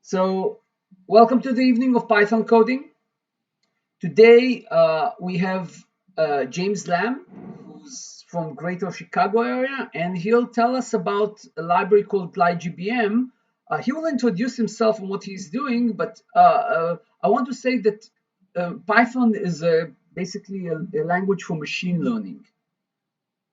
So, welcome to the evening of Python coding. Today we have James Lamb, who's from Greater Chicago area, and he'll tell us about a library called LightGBM. He will introduce himself and what he's doing, but I want to say that Python is basically a language for machine learning.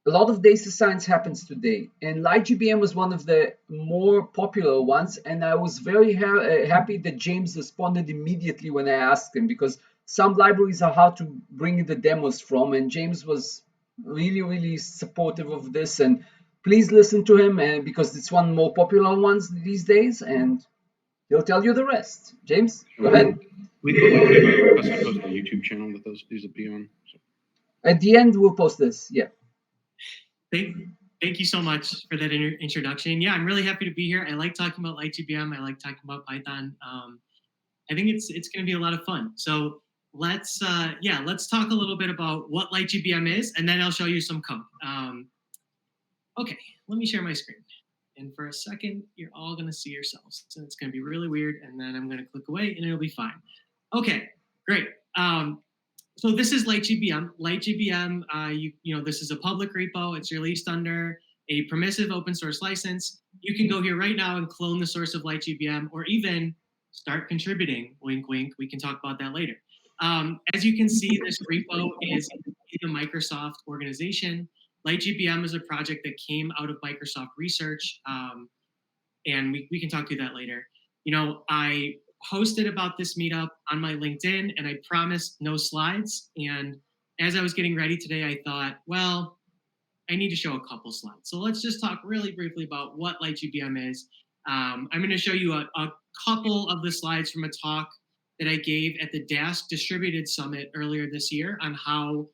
A lot of data science happens today, and LightGBM was one of the more popular ones. And I was very happy that James responded immediately when I asked him, because some libraries are hard to bring the demos from, and James was really supportive of this. And please listen to him, and because it's one of the more popular ones these days, and he'll tell you the rest. James, go ahead. We post a YouTube channel that these will be on. So. At the end, we'll post this. Yeah. Thank you so much for that introduction. Yeah, I'm really happy to be here. I like talking about LightGBM. I like talking about Python. I think it's going to be a lot of fun. So let's talk a little bit about what LightGBM is, and then I'll show you some code. Okay, let me share my screen. And for a second, you're all going to see yourselves. So it's going to be really weird, and then I'm going to click away, and it'll be fine. Okay, great. So this is LightGBM. LightGBM, this is a public repo. It's released under a permissive open source license. You can go here right now and clone the source of LightGBM, or even start contributing. Wink, wink. We can talk about that later. As you can see, this repo is in a Microsoft organization. LightGBM is a project that came out of Microsoft research, and we can talk through that later. I posted about this meetup on my LinkedIn, and I promised no slides. And as I was getting ready today, I thought, well, I need to show a couple slides. So let's just talk really briefly about what LightGBM is. I'm going to show you a couple of the slides from a talk that I gave at the Dask Distributed Summit earlier this year on how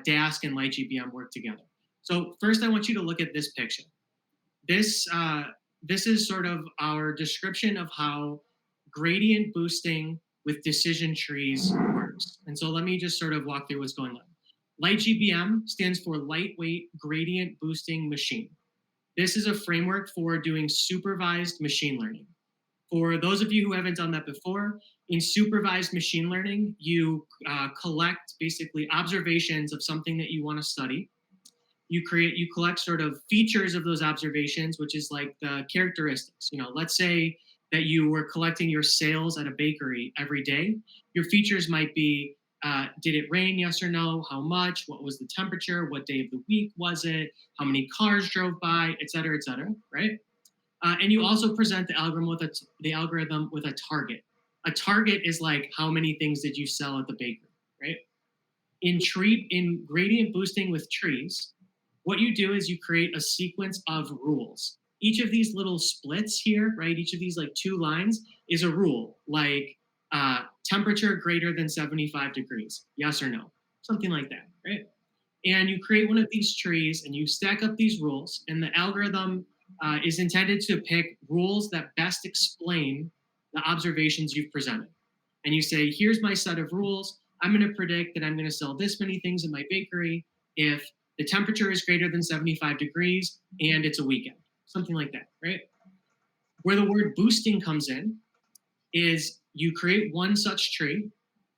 Dask and LightGBM work together. So first, I want you to look at this picture. This is sort of our description of how gradient boosting with decision trees works. And so let me just sort of walk through what's going on. LightGBM stands for Lightweight Gradient Boosting Machine. This is a framework for doing supervised machine learning. For those of you who haven't done that before, in supervised machine learning, you collect basically observations of something that you want to study. You collect sort of features of those observations, which is like the characteristics. Let's say that you were collecting your sales at a bakery every day. Your features might be, did it rain, yes or no? How much? What was the temperature? What day of the week was it? How many cars drove by, et cetera, right? And you also present the algorithm with a target. A target is like, how many things did you sell at the bakery, right? In gradient boosting with trees, what you do is you create a sequence of rules. Each of these little splits here, right? Each of these like 2 lines is a rule, like temperature greater than 75 degrees, yes or no, something like that, right? And you create one of these trees and you stack up these rules, and the algorithm is intended to pick rules that best explain the observations you've presented. And you say, here's my set of rules. I'm going to predict that I'm going to sell this many things in my bakery if the temperature is greater than 75 degrees and it's a weekend. Something like that, right? Where the word boosting comes in is you create one such tree,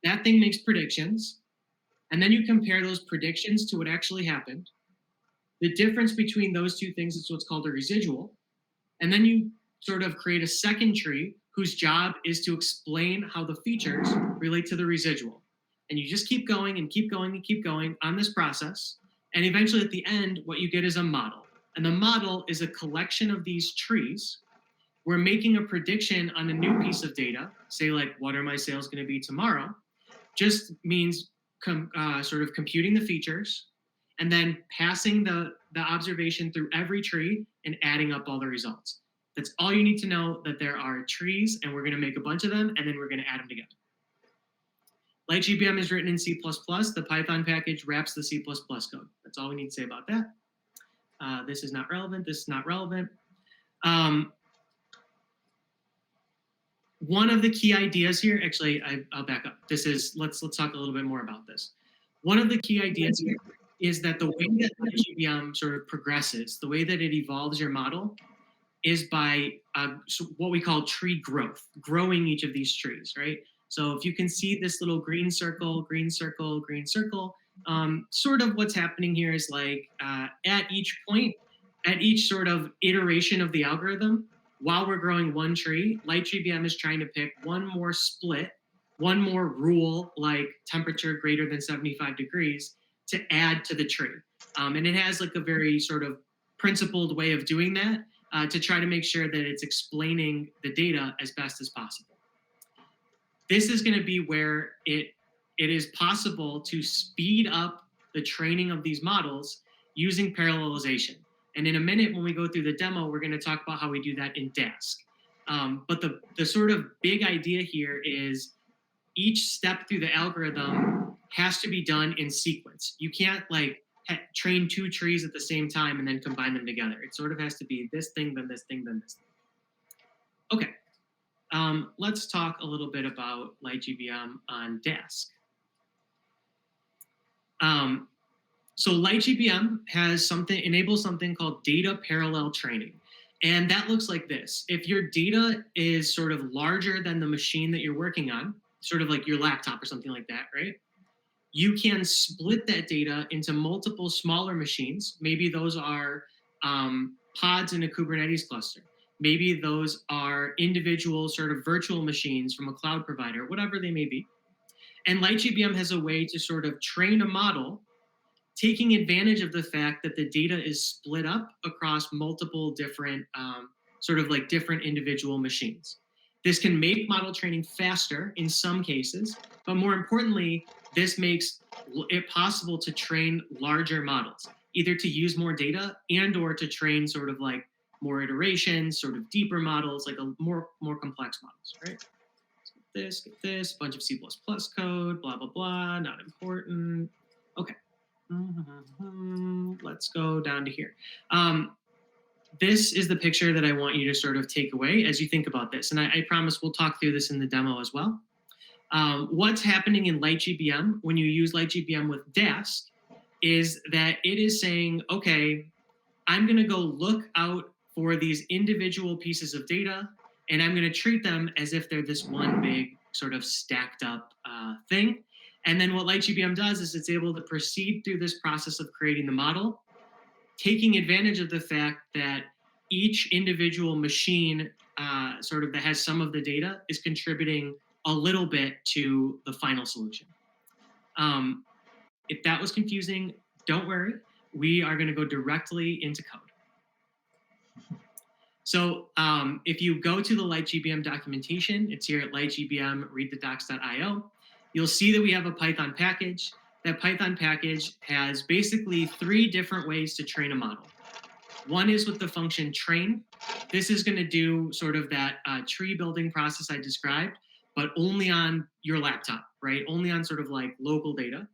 that thing makes predictions, and then you compare those predictions to what actually happened. The difference between those 2 things is what's called a residual. And then you sort of create a second tree whose job is to explain how the features relate to the residual. And you just keep going and keep going and keep going on this process. And eventually at the end, what you get is a model. And the model is a collection of these trees. We're making a prediction on a new piece of data, say like, what are my sales going to be tomorrow? Just means sort of computing the features and then passing the observation through every tree and adding up all the results. That's all you need to know, that there are trees and we're going to make a bunch of them and then we're going to add them together. LightGBM is written in C++. The Python package wraps the C++ code. That's all we need to say about that. This is not relevant. This is not relevant. One of the key ideas here, actually, I'll back up. Let's talk a little bit more about this. One of the key ideas here is that the way that LightGBM sort of progresses, the way that it evolves your model, is by what we call tree growth, growing each of these trees, right? So if you can see this little green circle, green circle, green circle, sort of what's happening here is like at each point, at each sort of iteration of the algorithm, while we're growing one tree, LightGBM is trying to pick one more split, one more rule like temperature greater than 75 degrees to add to the tree. And it has like a very sort of principled way of doing that to try to make sure that it's explaining the data as best as possible. This is going to be where it is possible to speed up the training of these models using parallelization. And in a minute, when we go through the demo, we're going to talk about how we do that in Dask. But the sort of big idea here is each step through the algorithm has to be done in sequence. You can't like train two trees at the same time and then combine them together. It sort of has to be this thing, then this thing, then this thing. Okay, let's talk a little bit about LightGBM on Dask. So LightGBM has enables something called data parallel training. And that looks like this. If your data is sort of larger than the machine that you're working on, sort of like your laptop or something like that, right? You can split that data into multiple smaller machines. Maybe those are pods in a Kubernetes cluster. Maybe those are individual sort of virtual machines from a cloud provider, whatever they may be. And LightGBM has a way to sort of train a model taking advantage of the fact that the data is split up across multiple different sort of like different individual machines. This can make model training faster in some cases, but more importantly, this makes it possible to train larger models, either to use more data and or to train sort of like more iterations, sort of deeper models, like a more complex models, right? Get this, bunch of C++ code, blah, blah, blah, not important. Okay. Let's go down to here. This is the picture that I want you to sort of take away as you think about this. And I promise we'll talk through this in the demo as well. What's happening in LightGBM when you use LightGBM with Dask is that it is saying, okay, I'm going to go look out for these individual pieces of data, and I'm going to treat them as if they're this one big sort of stacked up thing. And then what LightGBM does is it's able to proceed through this process of creating the model, taking advantage of the fact that each individual machine sort of that has some of the data is contributing a little bit to the final solution. If that was confusing, don't worry. We are going to go directly into code. So if you go to the LightGBM documentation, it's here at LightGBM readthedocs.io. You'll see that we have a Python package. That Python package has basically 3 different ways to train a model. One is with the function train. This is going to do sort of that tree building process I described, but only on your laptop, right? Only on sort of like local data.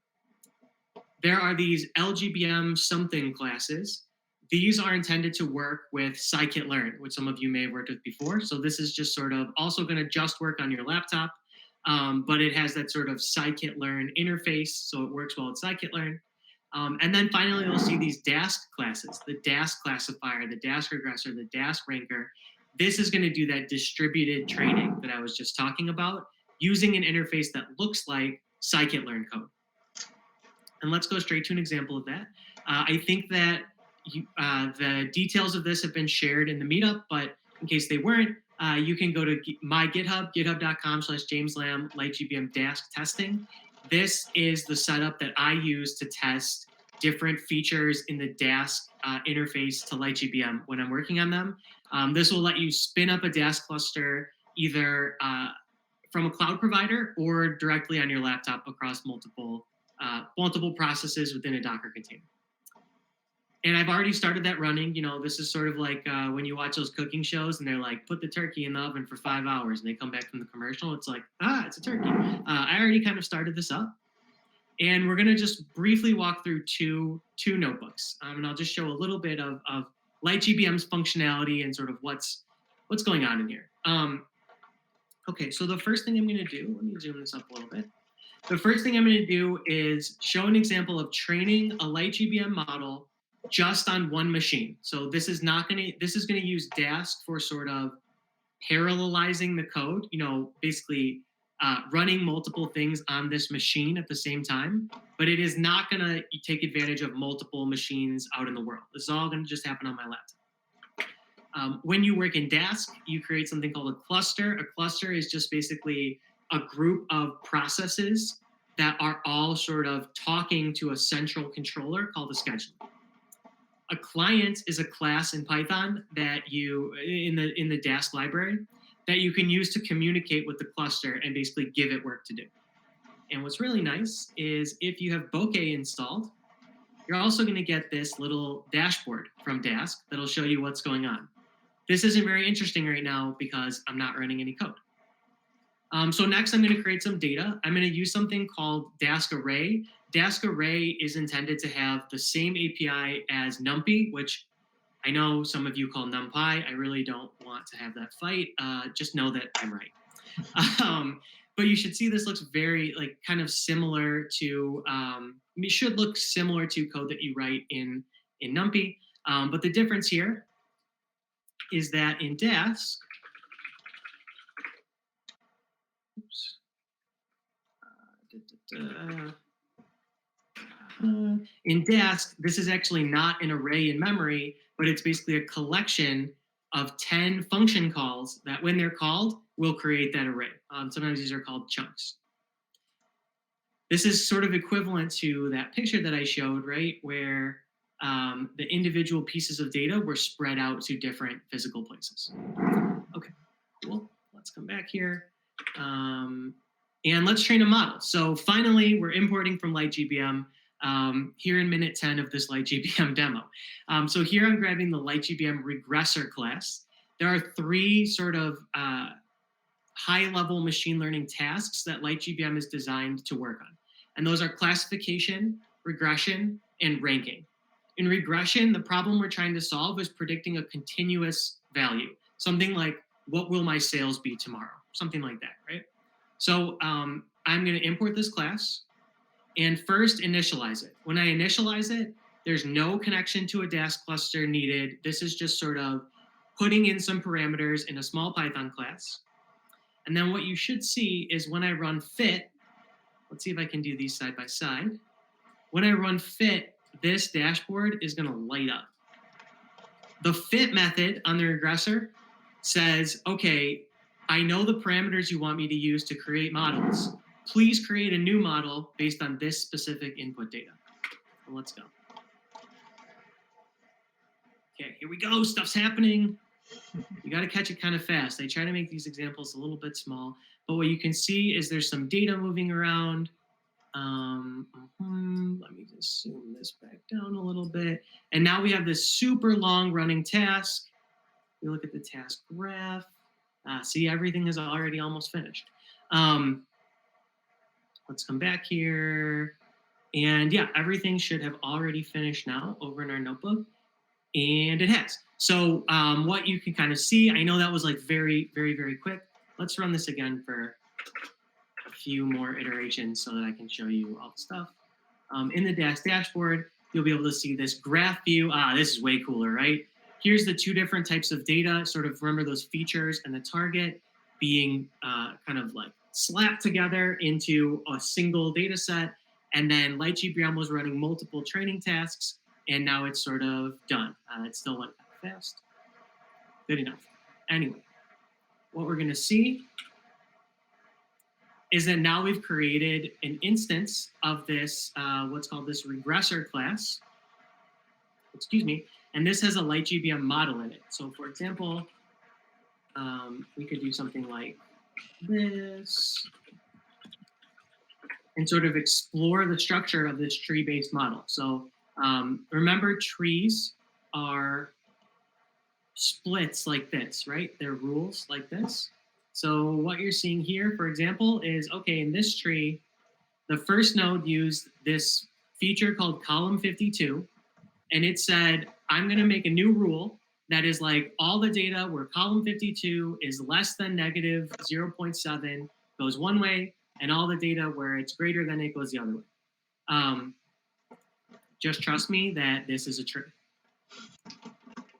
There are these LGBM something classes. These are intended to work with scikit-learn, which some of you may have worked with before. So this is just sort of also going to just work on your laptop, but it has that sort of scikit-learn interface, so it works well with scikit-learn. And then finally, you'll see these Dask classes, the Dask classifier, the Dask regressor, the Dask ranker. This is going to do that distributed training that I was just talking about using an interface that looks like scikit-learn code. And let's go straight to an example of that. I think that the details of this have been shared in the meetup, but in case they weren't, you can go to my GitHub, github.com/JamesLamb, LightGBM Dask testing. This is the setup that I use to test different features in the Dask interface to LightGBM when I'm working on them. This will let you spin up a Dask cluster either from a cloud provider or directly on your laptop across multiple processes within a Docker container. And I've already started that running. You know, this is sort of like when you watch those cooking shows and they're like, put the turkey in the oven for 5 hours and they come back from the commercial. It's like, it's a turkey. I already kind of started this up. And we're going to just briefly walk through two notebooks. And I'll just show a little bit of LightGBM's functionality and sort of what's going on in here. Okay, so the first thing I'm going to do, let me zoom this up a little bit. The first thing I'm going to do is show an example of training a LightGBM model just on one machine. So this is going to use Dask for sort of parallelizing the code, basically running multiple things on this machine at the same time, but it is not going to take advantage of multiple machines out in the world. This is all going to just happen on my laptop. When you work in Dask, you create something called a cluster. A cluster is just basically a group of processes that are all sort of talking to a central controller called a scheduler. A client is a class in Python that in the Dask library that you can use to communicate with the cluster and basically give it work to do. And what's really nice is if you have Bokeh installed, you're also going to get this little dashboard from Dask that'll show you what's going on. This isn't very interesting right now because I'm not running any code. So next I'm going to create some data. I'm going to use something called Dask Array. Dask Array is intended to have the same API as NumPy, which I know some of you call NumPy. I really don't want to have that fight. Just know that I'm right. But you should see this looks very kind of similar to, it should look similar to code that you write in NumPy. But the difference here is that in Dask, oops. In Dask, this is actually not an array in memory, but it's basically a collection of 10 function calls that when they're called, will create that array. Sometimes these are called chunks. This is sort of equivalent to that picture that I showed, right? Where the individual pieces of data were spread out to different physical places. Okay, cool. Let's come back here. And let's train a model. So finally, we're importing from LightGBM here in minute 10 of this LightGBM demo. So here I'm grabbing the LightGBM regressor class. There are 3 sort of high-level machine learning tasks that LightGBM is designed to work on. And those are classification, regression, and ranking. In regression, the problem we're trying to solve is predicting a continuous value. Something like, what will my sales be tomorrow? Something like that, right? So I'm going to import this class and first initialize it. When I initialize it, there's no connection to a Dask cluster needed. This is just sort of putting in some parameters in a small Python class. And then what you should see is when I run fit, let's see if I can do these side by side. When I run fit, this dashboard is going to light up. The fit method on the regressor says, okay, I know the parameters you want me to use to create models. Please create a new model based on this specific input data. So let's go. Okay, here we go. Stuff's happening. You got to catch it kind of fast. I try to make these examples a little bit small, but what you can see is there's some data moving around. Let me just zoom this back down a little bit. And now we have this super long running task. We look at the task graph. See, everything is already almost finished. Let's come back here. And yeah, everything should have already finished now over in our notebook. And it has. So what you can kind of see, I know that was like very, very, very quick. Let's run this again for a few more iterations so that I can show you all the stuff. In the Dask dashboard, you'll be able to see this graph view. This is way cooler, right? Here's the 2 different types of data. Sort of remember those features and the target being kind of like slapped together into a single data set. And then LightGBM was running multiple training tasks, and now it's sort of done. It still went fast. Good enough. Anyway, what we're going to see is that now we've created an instance of this, what's called this regressor class. Excuse me. And this has a LightGBM model in it. So for example, we could do something like this and sort of explore the structure of this tree-based model. So remember, trees are splits like this, right? They're rules like this. So what you're seeing here, for example, is, okay, in this tree, the first node used this feature called column 52, and it said, I'm going to make a new rule that is like all the data where column 52 is less than negative 0.7 goes one way, and all the data where it's greater than it goes the other way. Just trust me that this is a tree.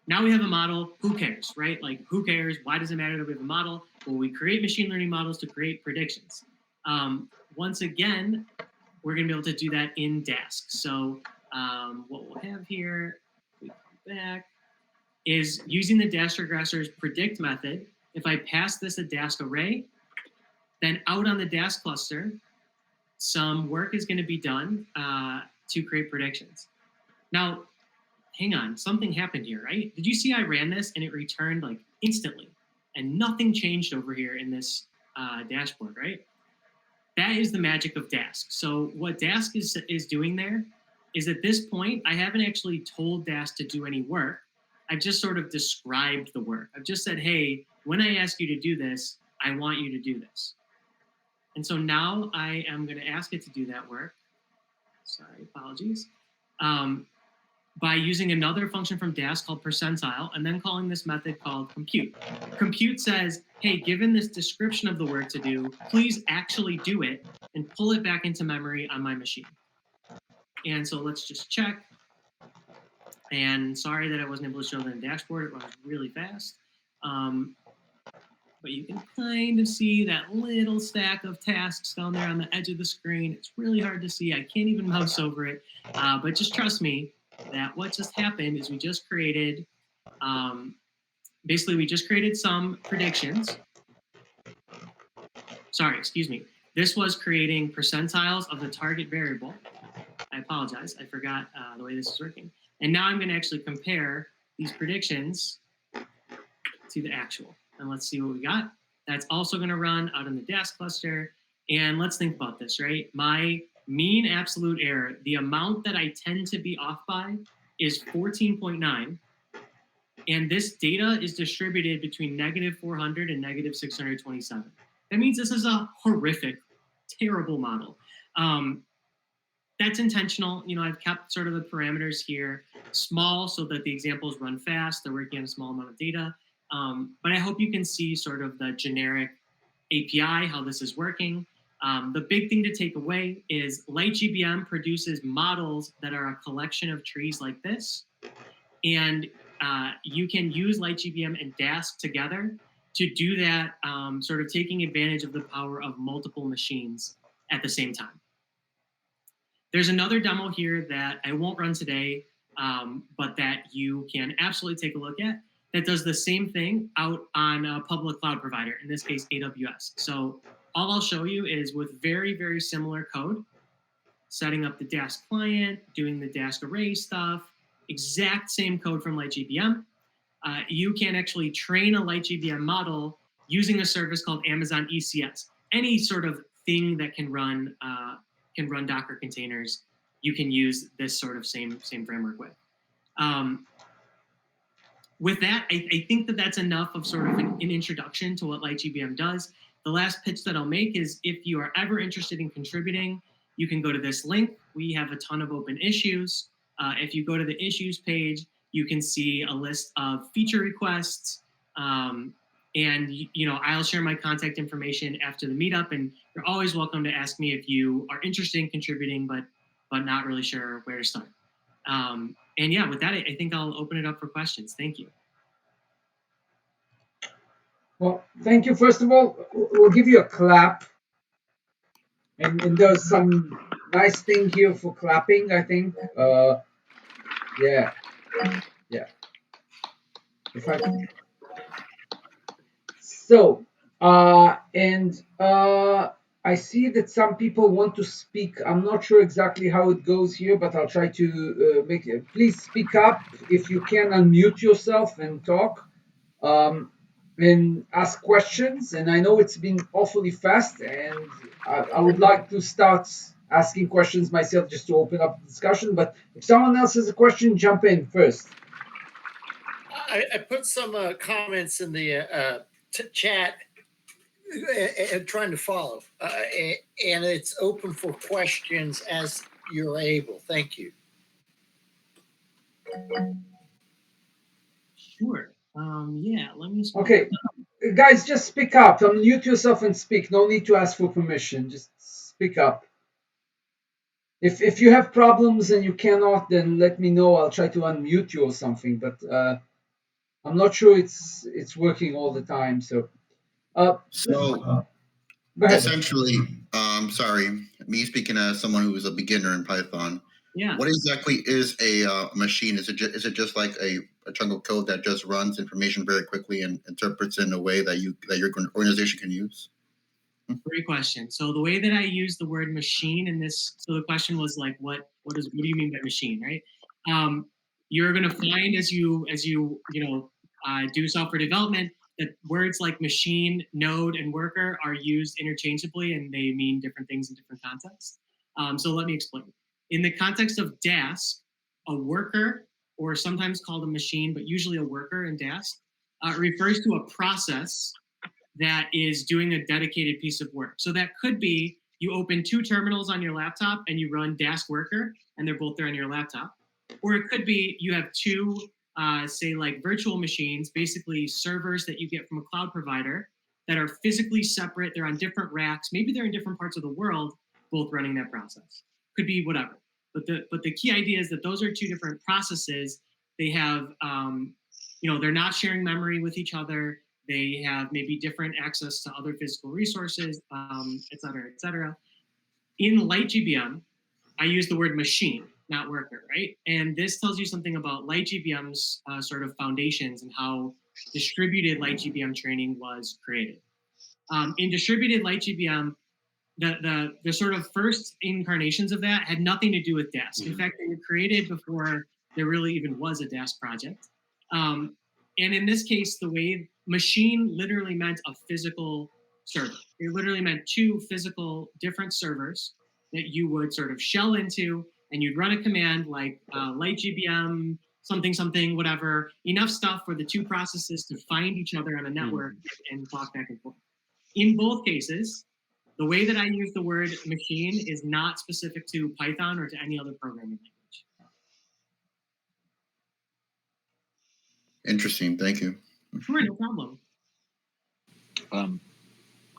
Now we have a model. Who cares, right? Like, who cares? Why does it matter that we have a model? Well, we create machine learning models to create predictions. Once again, we're going to be able to do that in Dask. So what we'll have here, if we come back, is using the Dask regressor's predict method. If I pass this a Dask array, then out on the Dask cluster, some work is going to be done to create predictions. Now, hang on, something happened here, right? Did you see I ran this and it returned like instantly and nothing changed over here in this dashboard, right? That is the magic of Dask. So what Dask is doing there is at this point, I haven't actually told Dask to do any work. I've just sort of described the work. I've just said, hey, when I ask you to do this, I want you to do this. And so now I am going to ask it to do that work. Sorry, apologies. By using another function from Dask called percentile, and then calling this method called compute. Compute says, hey, given this description of the work to do, please actually do it and pull it back into memory on my machine. And so let's just check. And sorry that I wasn't able to show that in the dashboard. It runs really fast. But you can kind of see that little stack of tasks down there on the edge of the screen. It's really hard to see. I can't even mouse over it. But just trust me that what just happened is we just created, basically we just created some predictions. Sorry, excuse me. This was creating percentiles of the target variable. I apologize. I forgot the way this is working. And now I'm going to actually compare these predictions to the actual. And let's see what we got. That's also going to run out in the Dask cluster. And let's think about this, right? My mean absolute error, the amount that I tend to be off by, is 14.9. And this data is distributed between -400 and -627. That means this is a horrific, terrible model. That's intentional. You know, I've kept sort of the parameters here small so that the examples run fast. They're working on a small amount of data. But I hope you can see sort of the generic API, how this is working. The big thing to take away is LightGBM produces models that are a collection of trees like this. And you can use LightGBM and Dask together to do that, sort of taking advantage of the power of multiple machines at the same time. There's another demo here that I won't run today, but that you can absolutely take a look at that does the same thing out on a public cloud provider, in this case, AWS. So all I'll show you is with very, very similar code, setting up the Dask client, doing the Dask array stuff, exact same code from LightGBM. You can actually train a LightGBM model using a service called Amazon ECS. Any sort of thing that can run Docker containers, you can use this sort of same framework with. With that, I think that that's enough of sort of an introduction to what LightGBM does. The last pitch that I'll make is if you are ever interested in contributing, you can go to this link. We have a ton of open issues. If you go to the issues page, you can see a list of feature requests. And you know, I'll share my contact information after the meetup, and you're always welcome to ask me if you are interested in contributing, but not really sure where to start. And yeah, with that, I think I'll open it up for questions. Thank you. Well, thank you. First of all, we'll give you a clap. And there's some nice thing here for clapping, I think. Yeah. If I can. So, I see that some people want to speak. I'm not sure exactly how it goes here, but I'll try to make it. Please speak up if you can. Unmute yourself and talk, and ask questions. And I know it's been awfully fast, and I would like to start asking questions myself just to open up the discussion. But if someone else has a question, jump in first. I put some comments in the chat and trying to follow, and it's open for questions as you're able. Thank you. Sure. Yeah, let me. Okay, guys, just speak up. Unmute yourself and speak. No need to ask for permission. Just speak up. if you have problems and you cannot, then let me know. I'll try to unmute you or something. But I'm not sure it's working all the time. So So go ahead. essentially, sorry, me speaking as someone who is a beginner in Python. Yeah. What exactly is a machine? Is it just like a chunk of code that just runs information very quickly and interprets it in a way that your organization can use? Great question. So the way that I use the word machine in this, so the question was like, what do you mean by machine, right? You're going to find as you do software development that words like machine, node, and worker are used interchangeably, and they mean different things in different contexts. So let me explain. In the context of Dask, a worker, or sometimes called a machine, but usually a worker in Dask, refers to a process that is doing a dedicated piece of work. So that could be you open two terminals on your laptop and you run Dask Worker, and they're both there on your laptop. Or it could be you have two, say like virtual machines, basically servers that you get from a cloud provider that are physically separate. They're on different racks. Maybe they're in different parts of the world, both running that process. Could be whatever. But the key idea is that those are two different processes. They have, they're not sharing memory with each other. They have maybe different access to other physical resources, et cetera, et cetera. In LightGBM, I use the word machine, not worker, right? And this tells you something about LightGBM's sort of foundations and how distributed LightGBM training was created. In distributed LightGBM, the sort of first incarnations of that had nothing to do with Dask. In fact, they were created before there really even was a Dask project. And in this case, the way machine literally meant a physical server. It literally meant two physical different servers that you would sort of shell into, and you'd run a command like LightGBM, something, whatever, enough stuff for the two processes to find each other on a network and talk back and forth. In both cases, the way that I use the word machine is not specific to Python or to any other programming language. Interesting. Thank you. Sure, no problem.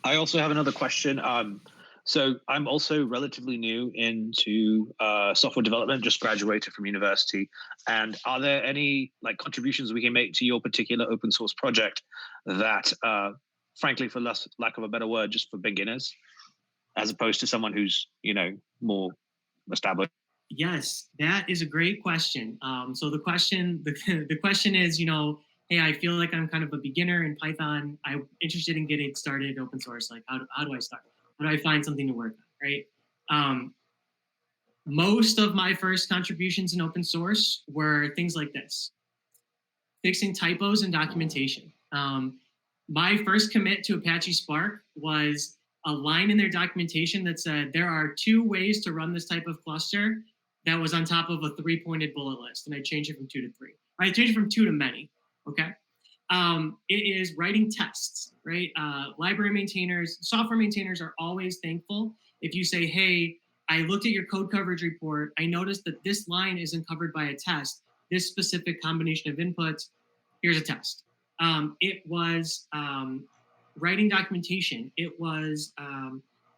I also have another question. So I'm also relatively new into software development, just graduated from university. And are there any contributions we can make to your particular open source project that, frankly, for lack of a better word, just for beginners, as opposed to someone who's more established? Yes, that is a great question. So the question is, hey, I feel like I'm kind of a beginner in Python. I'm interested in getting started open source. Like, how do I start? How do I find something to work on, right? Most of my first contributions in open source were things like this: fixing typos and documentation. My first commit to Apache Spark was a line in their documentation that said there are two ways to run this type of cluster that was on top of a 3-pointed bullet list, and I changed it from 2 to 3. I changed it from 2 to many, okay? It is writing tests, right? Library maintainers, software maintainers are always thankful if you say, hey, I looked at your code coverage report. I noticed that this line isn't covered by a test. This specific combination of inputs, here's a test. It was writing documentation. It was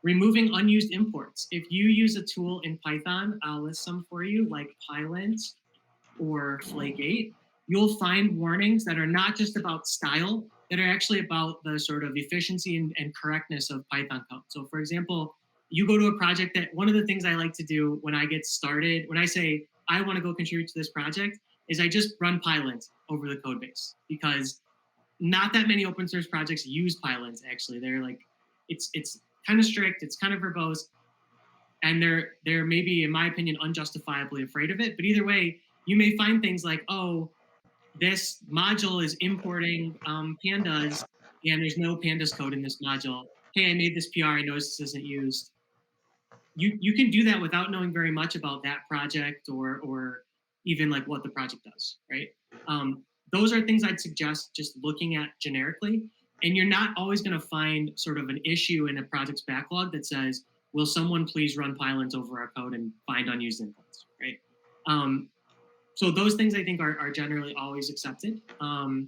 removing unused imports. If you use a tool in Python, I'll list some for you, like Pylint or Flake8, you'll find warnings that are not just about style, that are actually about the sort of efficiency and correctness of Python code. So for example, you go to a project that one of the things I like to do when I get started, when I say I want to go contribute to this project, is I just run Pylint over the code base, because not that many open source projects use Pylint. Actually, they're like, it's kind of strict, it's kind of verbose, and they're maybe, in my opinion, unjustifiably afraid of it. But either way, you may find things like, oh, this module is importing pandas, and there's no pandas code in this module. Hey, I made this PR, I noticed this isn't used. You can do that without knowing very much about that project or even like what the project does, right? Those are things I'd suggest just looking at generically. And you're not always going to find sort of an issue in a project's backlog that says, will someone please run Pylint over our code and find unused inputs, right? So those things I think are generally always accepted. In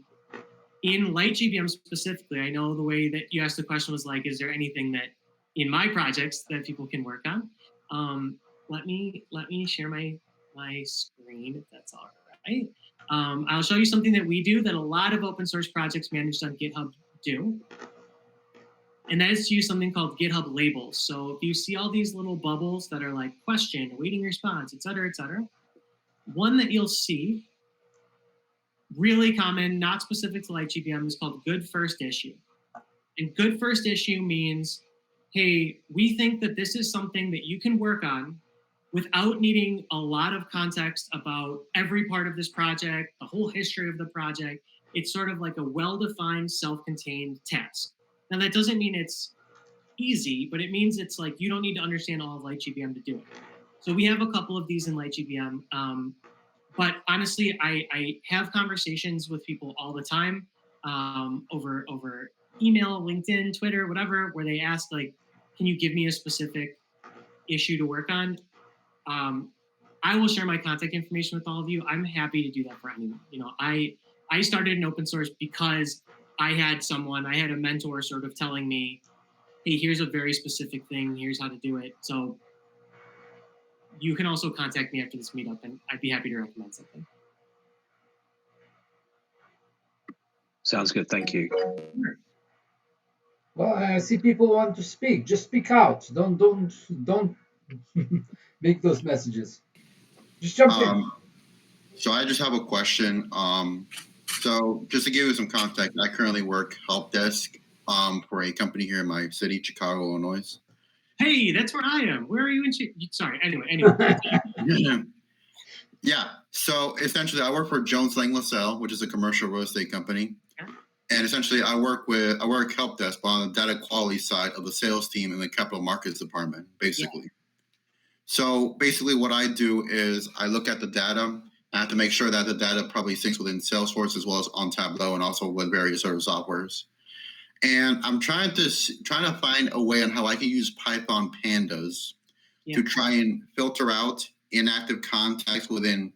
LightGBM specifically, I know the way that you asked the question was like, is there anything that in my projects that people can work on? let me share my screen if that's all right. I'll show you something that we do that a lot of open source projects managed on GitHub do. And that is to use something called GitHub Labels. So if you see all these little bubbles that are like question, awaiting response, et cetera, one that you'll see, really common, not specific to LightGBM, is called good first issue. And good first issue means, hey, we think that this is something that you can work on without needing a lot of context about every part of this project, the whole history of the project. It's sort of like a well-defined, self-contained task. Now, that doesn't mean it's easy, but it means it's like you don't need to understand all of LightGBM to do it. So we have a couple of these in LightGBM. But honestly, I have conversations with people all the time over email, LinkedIn, Twitter, whatever, where they ask, like, can you give me a specific issue to work on? I will share my contact information with all of you. I'm happy to do that for anyone. You know, I started in open source because I had a mentor sort of telling me, hey, here's a very specific thing. Here's how to do it. So you can also contact me after this meetup, and I'd be happy to recommend something. Sounds good. Thank you. Well, I see people want to speak. Just speak out. Don't make those messages. Just jump in. So I just have a question. So just to give you some context, I currently work help desk for a company here in my city, Chicago, Illinois. Hey, that's where I am. Where are you in? Sorry. Anyway. Yeah. So essentially, I work for Jones Lang LaSalle, which is a commercial real estate company. Okay. And essentially, I work help desk on the data quality side of the sales team in the capital markets department, basically. Yeah. So basically, what I do is I look at the data. I have to make sure that the data probably syncs within Salesforce as well as on Tableau and also with various other softwares. And I'm trying to find a way on how I can use Python pandas to try and filter out inactive contacts within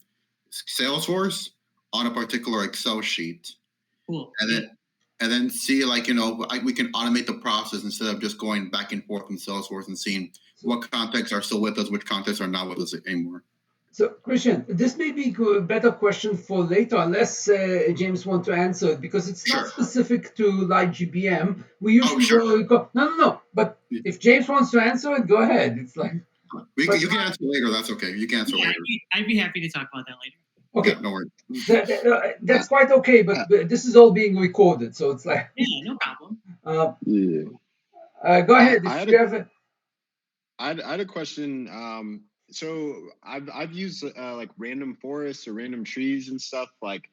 Salesforce on a particular Excel sheet. Cool. And then see, like, you know, we can automate the process instead of just going back and forth in Salesforce and seeing what contacts are still with us, which contacts are not with us anymore. So, Christian, this may be a better question for later, unless James wants to answer it, because it's not specific to LightGBM. We usually no. But if James wants to answer it, go ahead. It's like you can answer later. That's okay. You can answer later. I'd be happy to talk about that later. Okay, yeah, no worries. That's quite okay. But this is all being recorded, so it's like no problem. Go ahead. I had a question. So I've used like random forests or random trees and stuff like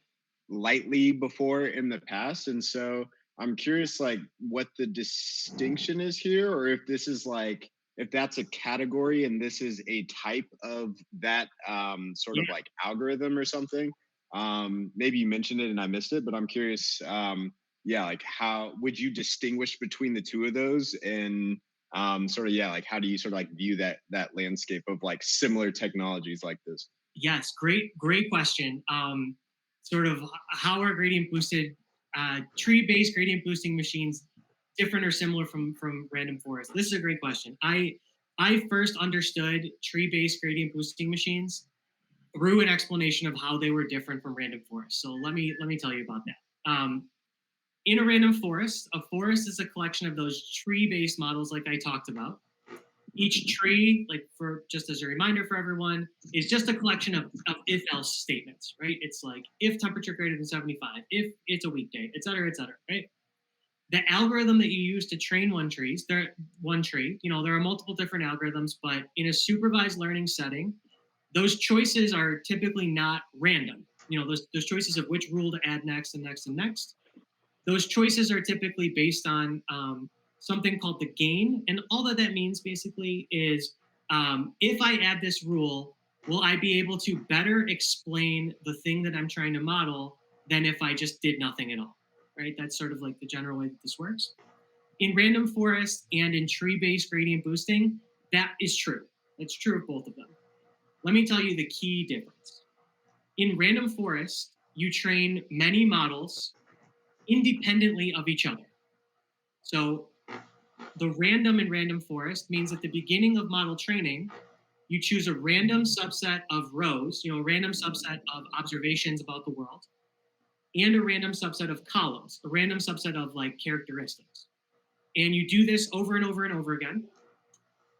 lightly before in the past, and so I'm curious like what the distinction is here, or if this is like if that's a category and this is a type of that sort of like algorithm or something. Maybe you mentioned it and I missed it, but I'm curious. Like how would you distinguish between the two of those and like how do you sort of like view that landscape of like similar technologies like this? Yes, great question. Sort of how are gradient boosted tree-based gradient boosting machines different or similar from random forest? This is a great question. I first understood tree-based gradient boosting machines through an explanation of how they were different from random forest. So let me tell you about that. In a random forest, a forest is a collection of those tree-based models like I talked about. Each tree, like for just as a reminder for everyone, is just a collection of if-else statements, right? It's like if temperature greater than 75, if it's a weekday, et cetera, right? The algorithm that you use to train one tree, there are multiple different algorithms, but in a supervised learning setting, those choices are typically not random. Those choices of which rule to add next and next and next. Those choices are typically based on something called the gain. And all that means basically is if I add this rule, will I be able to better explain the thing that I'm trying to model than if I just did nothing at all, right? That's sort of like the general way that this works. In random forest and in tree-based gradient boosting, that is true. It's true of both of them. Let me tell you the key difference. In random forest, you train many models independently of each other. So the random in random forest means at the beginning of model training, you choose a random subset of rows, a random subset of observations about the world, and a random subset of columns, a random subset of like characteristics. And you do this over and over and over again.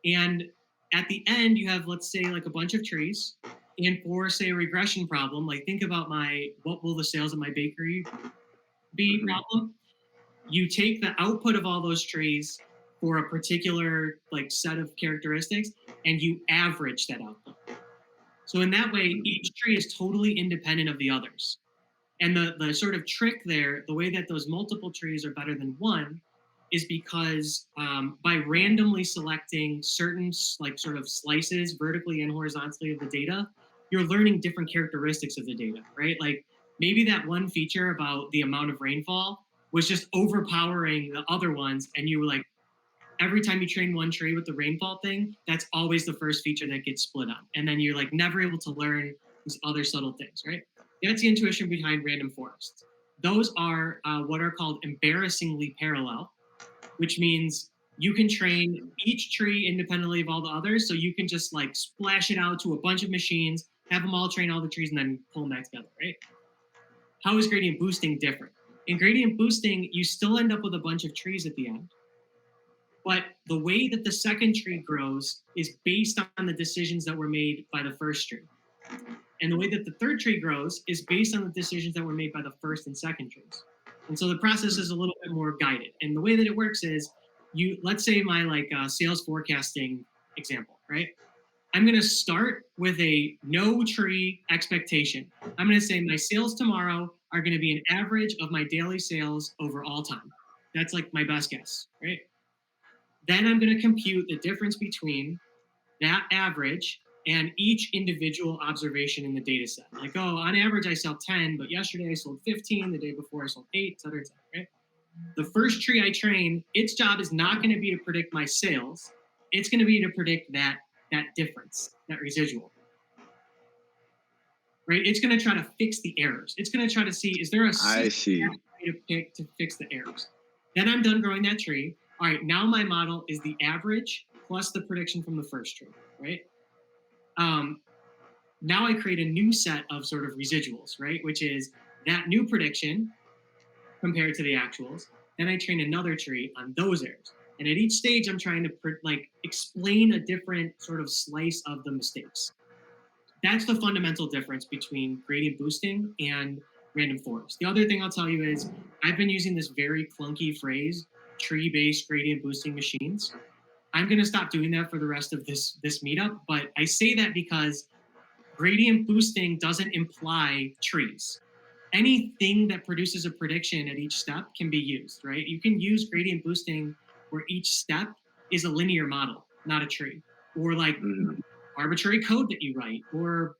And at the end, you have, let's say, like a bunch of trees. And for, say, a regression problem, like think about what will the sales of my bakery be problem. You take the output of all those trees for a particular like set of characteristics, and you average that output. So in that way, each tree is totally independent of the others. And the sort of trick there, the way that those multiple trees are better than one, is because by randomly selecting certain like sort of slices vertically and horizontally of the data, you're learning different characteristics of the data, right? Like maybe that one feature about the amount of rainfall was just overpowering the other ones, and you were like, every time you train one tree with the rainfall thing, that's always the first feature that gets split on. And then you're like never able to learn these other subtle things, right? That's the intuition behind random forests. Those are what are called embarrassingly parallel, which means you can train each tree independently of all the others. So you can just like splash it out to a bunch of machines, have them all train all the trees, and then pull them back together, right? How is gradient boosting different? In gradient boosting, you still end up with a bunch of trees at the end. But the way that the second tree grows is based on the decisions that were made by the first tree. And the way that the third tree grows is based on the decisions that were made by the first and second trees. And so the process is a little bit more guided. And the way that it works is, let's say my sales forecasting example, right? I'm going to start with a no tree expectation. I'm going to say my sales tomorrow are going to be an average of my daily sales over all time. That's like my best guess, right? Then I'm going to compute the difference between that average and each individual observation in the data set. Like, oh, on average, I sell 10, but yesterday I sold 15, the day before I sold 8, et cetera, right? The first tree I train, its job is not going to be to predict my sales. It's going to be to predict that difference, that residual. Right? It's going to try to fix the errors. It's going to try to see, is there a way to pick to fix the errors? Then I'm done growing that tree. All right, now my model is the average plus the prediction from the first tree, right? Now I create a new set of sort of residuals, right? Which is that new prediction compared to the actuals. Then I train another tree on those errors. And at each stage, I'm trying to explain a different sort of slice of the mistakes. That's the fundamental difference between gradient boosting and random forest. The other thing I'll tell you is I've been using this very clunky phrase, tree-based gradient boosting machines. I'm going to stop doing that for the rest of this meetup, but I say that because gradient boosting doesn't imply trees. Anything that produces a prediction at each step can be used, right? You can use gradient boosting where each step is a linear model, not a tree, or like arbitrary code that you write, or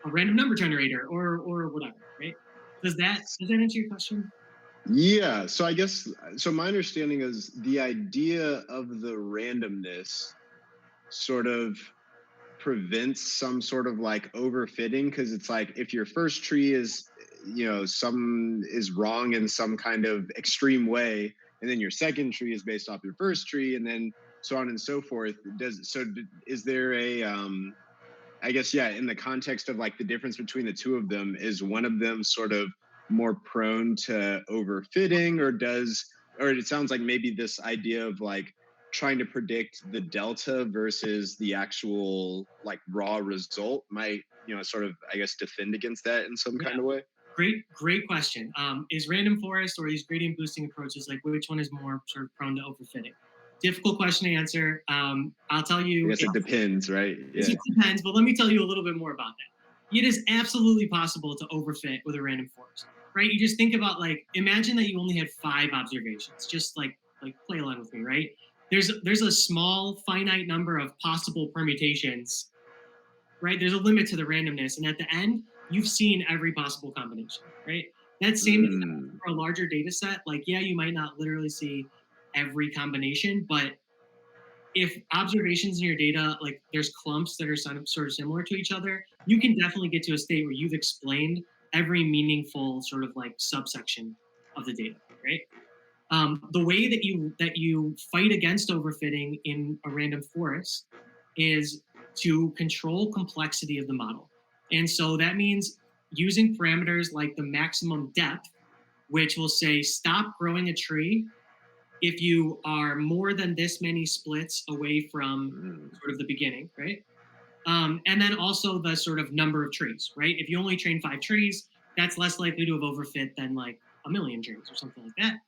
a random number generator, or whatever, right? Does that answer your question? Yeah, so I guess, my understanding is the idea of the randomness sort of prevents some sort of like overfitting, because it's like if your first tree is, some is wrong in some kind of extreme way, and then your second tree is based off your first tree, and then so on and so forth. Is there a, I guess, yeah, in the context of like the difference between the two of them, is one of them sort of more prone to overfitting, or it sounds like maybe this idea of like trying to predict the delta versus the actual like raw result might, sort of, I guess, defend against that in some kind of way? Great question. Is random forest or these gradient boosting approaches, like which one is more sort of prone to overfitting? Difficult question to answer. I'll tell you. I guess it depends, right? Yeah. It depends, but let me tell you a little bit more about that. It is absolutely possible to overfit with a random forest, right? You just think about imagine that you only had 5 observations. Just like play along with me, right? There's a small finite number of possible permutations, right? There's a limit to the randomness, and at the end, you've seen every possible combination, right? That same for a larger data set, you might not literally see every combination, but if observations in your data, there's clumps that are sort of similar to each other, you can definitely get to a state where you've explained every meaningful sort of subsection of the data, right? The way that you fight against overfitting in a random forest is to control complexity of the model. And so that means using parameters like the maximum depth, which will say stop growing a tree if you are more than this many splits away from sort of the beginning, right? And then also the sort of number of trees, right? If you only train 5 trees, that's less likely to have overfit than like 1,000,000 trees or something like that.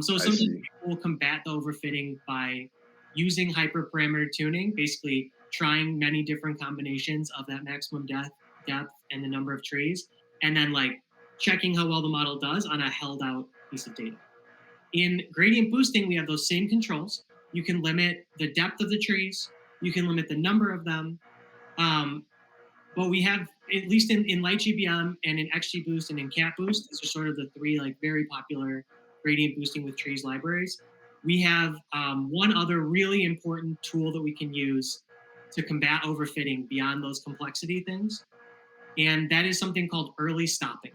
So sometimes people will combat the overfitting by using hyperparameter tuning, basically trying many different combinations of that maximum depth and the number of trees, and then like checking how well the model does on a held out piece of data. In gradient boosting, we have those same controls. You can limit the depth of the trees, you can limit the number of them, but we have, at least in LightGBM and in XGBoost and in CatBoost, these are sort of the 3 like very popular gradient boosting with trees libraries. We have one other really important tool that we can use to combat overfitting beyond those complexity things, and that is something called early stopping.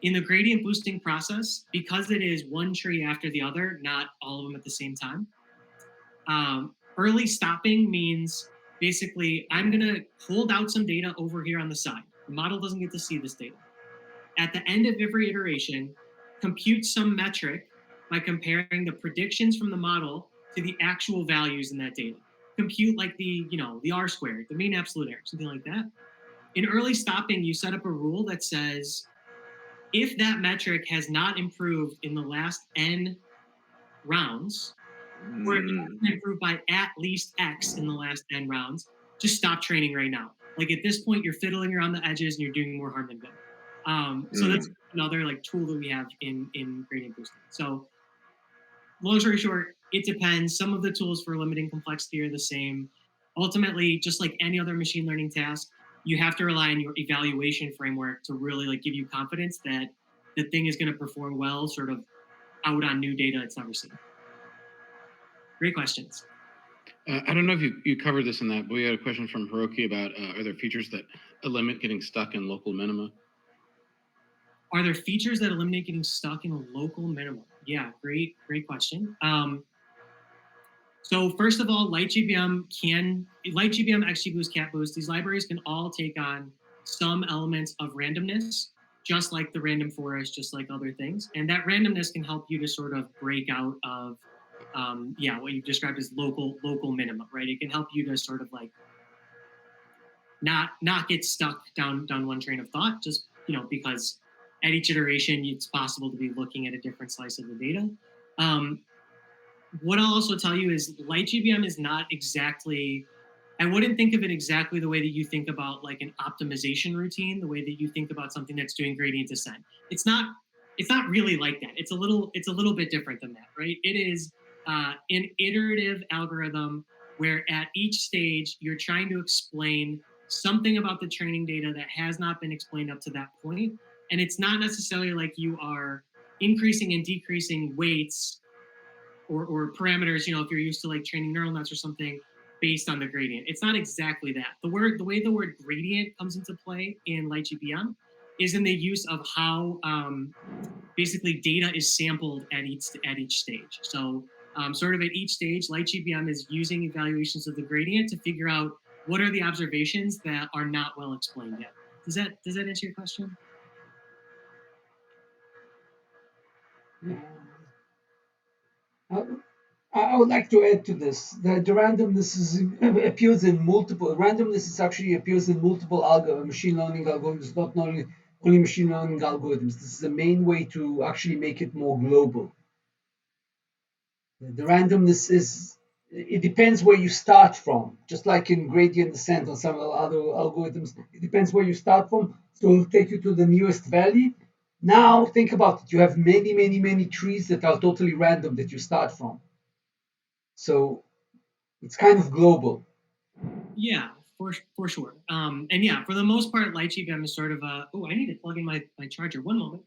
In the gradient boosting process, because it is one tree after the other, not all of them at the same time, early stopping means basically I'm going to hold out some data over here on the side. The model doesn't get to see this data. At the end of every iteration, compute some metric by comparing the predictions from the model to the actual values in that data. Compute like the R squared, the mean absolute error, something like that. In early stopping, you set up a rule that says, if that metric has not improved in the last n rounds, or if it hasn't improved by at least X in the last n rounds, just stop training right now. Like at this point, you're fiddling around the edges and you're doing more harm than good. So that's another like tool that we have in gradient boosting. So long story short, it depends. Some of the tools for limiting complexity are the same. Ultimately, just like any other machine learning task, you have to rely on your evaluation framework to really like give you confidence that the thing is going to perform well, sort of out on new data it's never seen. Great questions. I don't know if you covered this in that, but we had a question from Hiroki about are there features that limit getting stuck in local minima? Are there features that eliminate getting stuck in a local minimum? Yeah, great question. So first of all, LightGBM, XGBoost, CatBoost, these libraries can all take on some elements of randomness, just like the random forest, just like other things. And that randomness can help you to sort of break out of, what you've described as local minima, right? It can help you to sort of like not get stuck down one train of thought, just, because at each iteration, it's possible to be looking at a different slice of the data. What I'll also tell you is LightGBM is not exactly, I wouldn't think of it exactly the way that you think about like an optimization routine, the way that you think about something that's doing gradient descent. It's not really like that. It's a little bit different than that, right? It is an iterative algorithm where at each stage you're trying to explain something about the training data that has not been explained up to that point. And it's not necessarily like you are increasing and decreasing weights or parameters, if you're used to like training neural nets or something based on the gradient. It's not exactly that. The way the word gradient comes into play in LightGBM is in the use of how basically data is sampled at each stage. So sort of at each stage, LightGBM is using evaluations of the gradient to figure out what are the observations that are not well explained yet. Does that answer your question? I would like to add to this that the randomness appears in multiple. Randomness actually appears in multiple machine learning algorithms, not only machine learning algorithms. This is the main way to actually make it more global. The randomness it depends where you start from. Just like in gradient descent or some other algorithms, it depends where you start from. So it'll take you to the nearest valley. Now think about it. You have many, many, many trees that are totally random that you start from. So it's kind of global. Yeah, for sure. And yeah, for the most part, LightGBM is sort of I need to plug in my charger. One moment.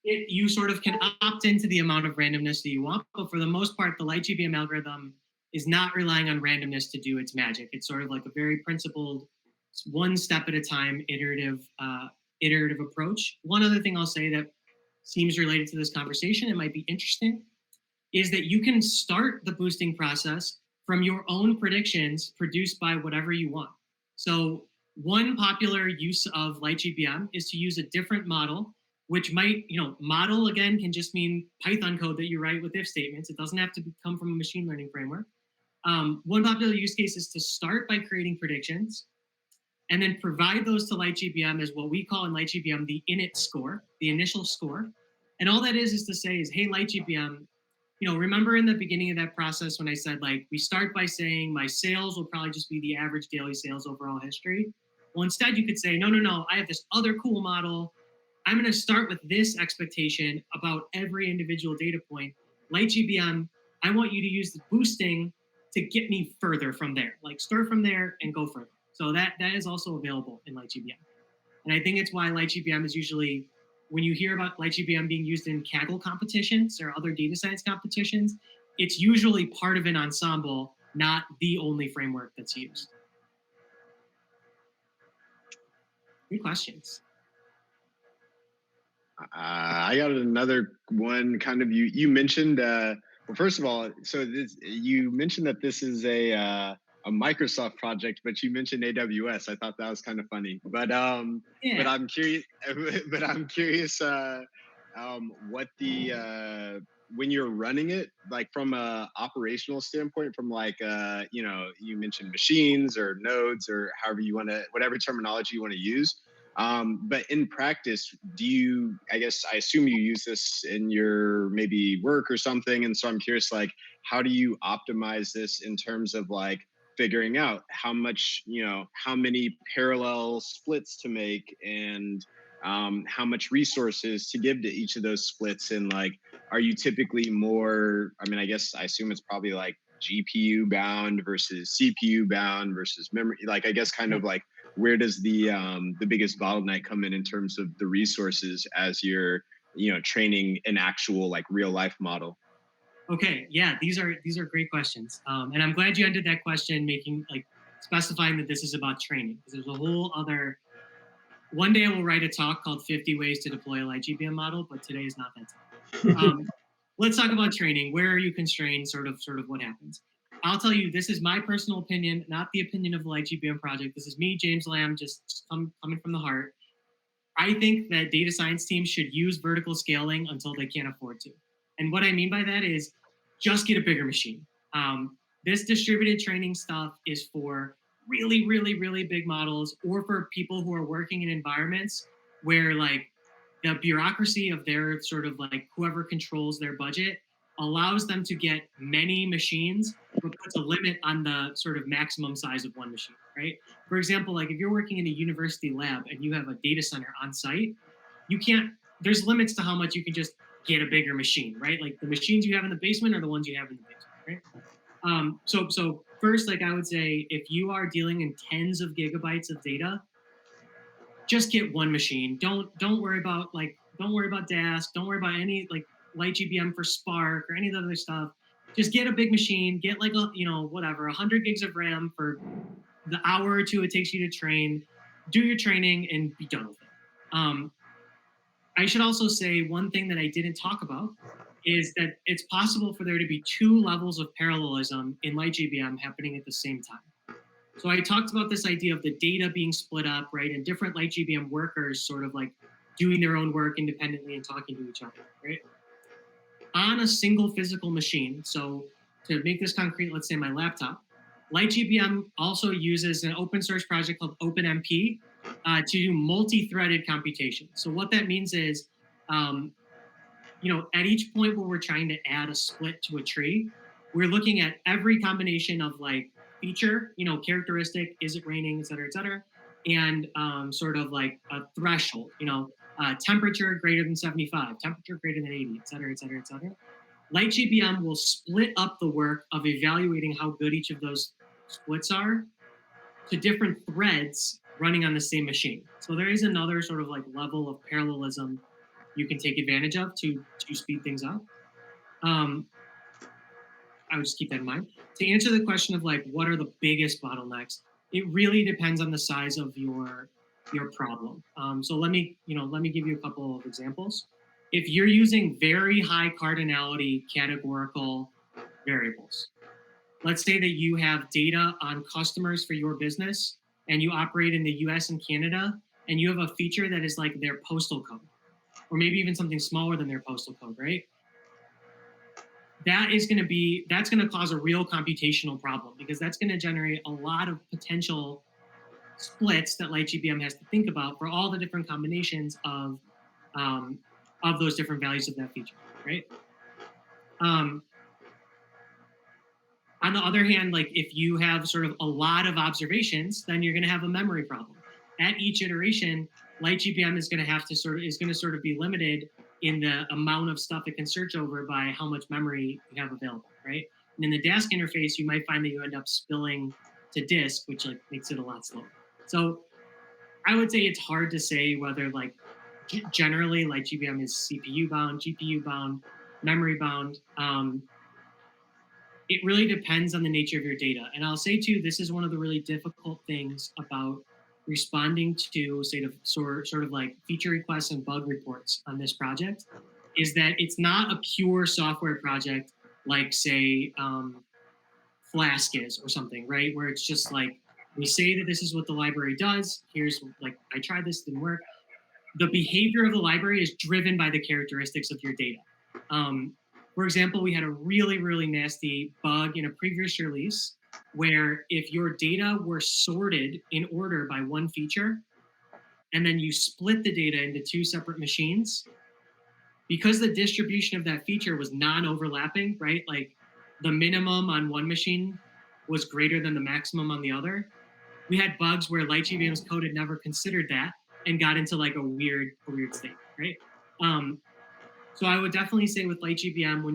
You sort of can opt into the amount of randomness that you want, but for the most part, the LightGBM algorithm is not relying on randomness to do its magic. It's sort of like a very principled, one step at a time, iterative approach. One other thing I'll say that seems related to this conversation, it might be interesting, is that you can start the boosting process from your own predictions produced by whatever you want. So one popular use of LightGBM is to use a different model, which might, model again can just mean Python code that you write with if statements. It doesn't have to come from a machine learning framework. One popular use case is to start by creating predictions and then provide those to LightGBM as what we call in LightGBM the init score, the initial score. And all that is to say is, hey, LightGBM, remember in the beginning of that process when I said, like, we start by saying my sales will probably just be the average daily sales overall history. Well, instead you could say, no, I have this other cool model. I'm going to start with this expectation about every individual data point. LightGBM, I want you to use the boosting to get me further from there. Like, start from there and go further. So that is also available in LightGBM. And I think it's why LightGBM is usually, when you hear about LightGBM being used in Kaggle competitions or other data science competitions, it's usually part of an ensemble, not the only framework that's used. Good questions. I got another one. Kind of, you mentioned. Well, first of all, so you mentioned that this is a Microsoft project, but you mentioned AWS. I thought that was kind of funny. But Yeah. but I'm curious. But I'm curious. What the when you're running it, like from a operational standpoint, from like you mentioned machines or nodes or however you want to, whatever terminology you want to use. But in practice, I assume you use this in your maybe work or something. And so I'm curious, like, how do you optimize this in terms of like figuring out how much, how many parallel splits to make and how much resources to give to each of those splits? And like, are you typically more, I assume it's probably like GPU bound versus CPU bound versus memory, like, I guess kind of like, where does the biggest bottleneck come in terms of the resources as you're training an actual like real life model? Okay, yeah, these are great questions, and I'm glad you ended that question specifying that this is about training, because there's a whole other. One day I will write a talk called 50 Ways to Deploy a LightGBM Model, but today is not that time. Let's talk about training. Where are you constrained? Sort of what happens. I'll tell you, this is my personal opinion, not the opinion of the LightGBM project. This is me, James Lamb, just coming from the heart. I think that data science teams should use vertical scaling until they can't afford to. And what I mean by that is just get a bigger machine. This distributed training stuff is for really, really, really big models, or for people who are working in environments where like the bureaucracy of their sort of like whoever controls their budget allows them to get many machines, but puts a limit on the sort of maximum size of one machine, right? For example, like if you're working in a university lab and you have a data center on site, there's limits to how much you can just get a bigger machine, right? Like the machines you have in the basement are the ones you have in the basement, right? So first, like I would say, if you are dealing in tens of gigabytes of data, just get one machine. Don't worry about Dask. Don't worry about any like LightGBM for Spark or any of the other stuff. Just get a big machine. Get like 100 gigs of RAM for the hour or two it takes you to train. Do your training and be done with it. I should also say one thing that I didn't talk about is that it's possible for there to be two levels of parallelism in LightGBM happening at the same time. So I talked about this idea of the data being split up, right? And different LightGBM workers sort of like doing their own work independently and talking to each other, right? On a single physical machine, so to make this concrete, let's say my laptop, LightGBM also uses an open source project called OpenMP to do multi-threaded computation. So what that means is, at each point where we're trying to add a split to a tree, we're looking at every combination of like feature, characteristic, is it raining, et cetera, and sort of like a threshold, temperature greater than 75, temperature greater than 80, et cetera, et cetera, et cetera. LightGBM will split up the work of evaluating how good each of those splits are to different threads running on the same machine. So there is another sort of like level of parallelism you can take advantage of to speed things up. I would just keep that in mind. To answer the question of like, what are the biggest bottlenecks? It really depends on the size of your problem. So let me give you a couple of examples. If you're using very high cardinality categorical variables, let's say that you have data on customers for your business and you operate in the US and Canada, and you have a feature that is like their postal code, or maybe even something smaller than their postal code, right? That's going to cause a real computational problem, because that's going to generate a lot of potential splits that LightGBM has to think about for all the different combinations of those different values of that feature, right? On the other hand, like if you have sort of a lot of observations, then you're going to have a memory problem. At each iteration, LightGBM is going to sort of be limited in the amount of stuff it can search over by how much memory you have available, right? And in the Dask interface, you might find that you end up spilling to disk, which like makes it a lot slower. So I would say it's hard to say whether like generally LightGBM is CPU bound, GPU bound, memory bound. It really depends on the nature of your data. And I'll say too, this is one of the really difficult things about responding to sort of like feature requests and bug reports on this project, is that it's not a pure software project like say Flask is or something, right? Where it's just like, we say that this is what the library does. Here's like, I tried this, didn't work. The behavior of the library is driven by the characteristics of your data. For example, we had a really, really nasty bug in a previous release where if your data were sorted in order by one feature, and then you split the data into two separate machines, because the distribution of that feature was non-overlapping, right? Like the minimum on one machine was greater than the maximum on the other. We had bugs where LightGBM's code had never considered that and got into like a weird state, right? So I would definitely say with LightGBM,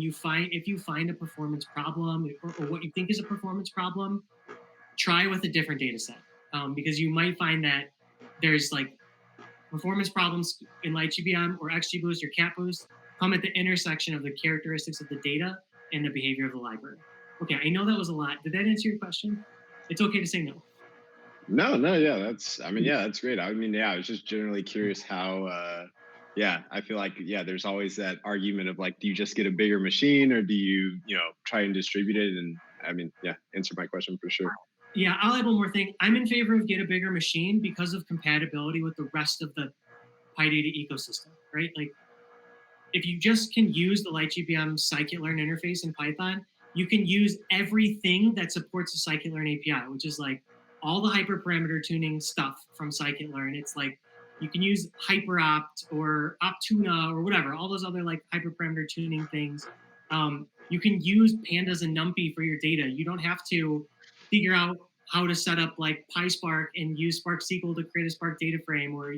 if you find a performance problem or what you think is a performance problem, try with a different data set, because you might find that there's like performance problems in LightGBM or XGBoost or CatBoost come at the intersection of the characteristics of the data and the behavior of the library. Okay, I know that was a lot. Did that answer your question? It's okay to say no. No, yeah, that's great. I mean, yeah, I was just generally curious how, I feel like, there's always that argument of like, do you just get a bigger machine or do you, try and distribute it? And I mean, answer my question for sure. Yeah, I'll add one more thing. I'm in favor of get a bigger machine because of compatibility with the rest of the PyData ecosystem, right? Like if you just can use the LightGBM scikit-learn interface in Python, you can use everything that supports the scikit-learn API, which is like all the hyperparameter tuning stuff from scikit-learn. It's like you can use HyperOpt or Optuna or whatever, all those other like hyperparameter tuning things. You can use pandas and NumPy for your data. You don't have to figure out how to set up like PySpark and use Spark SQL to create a Spark data frame or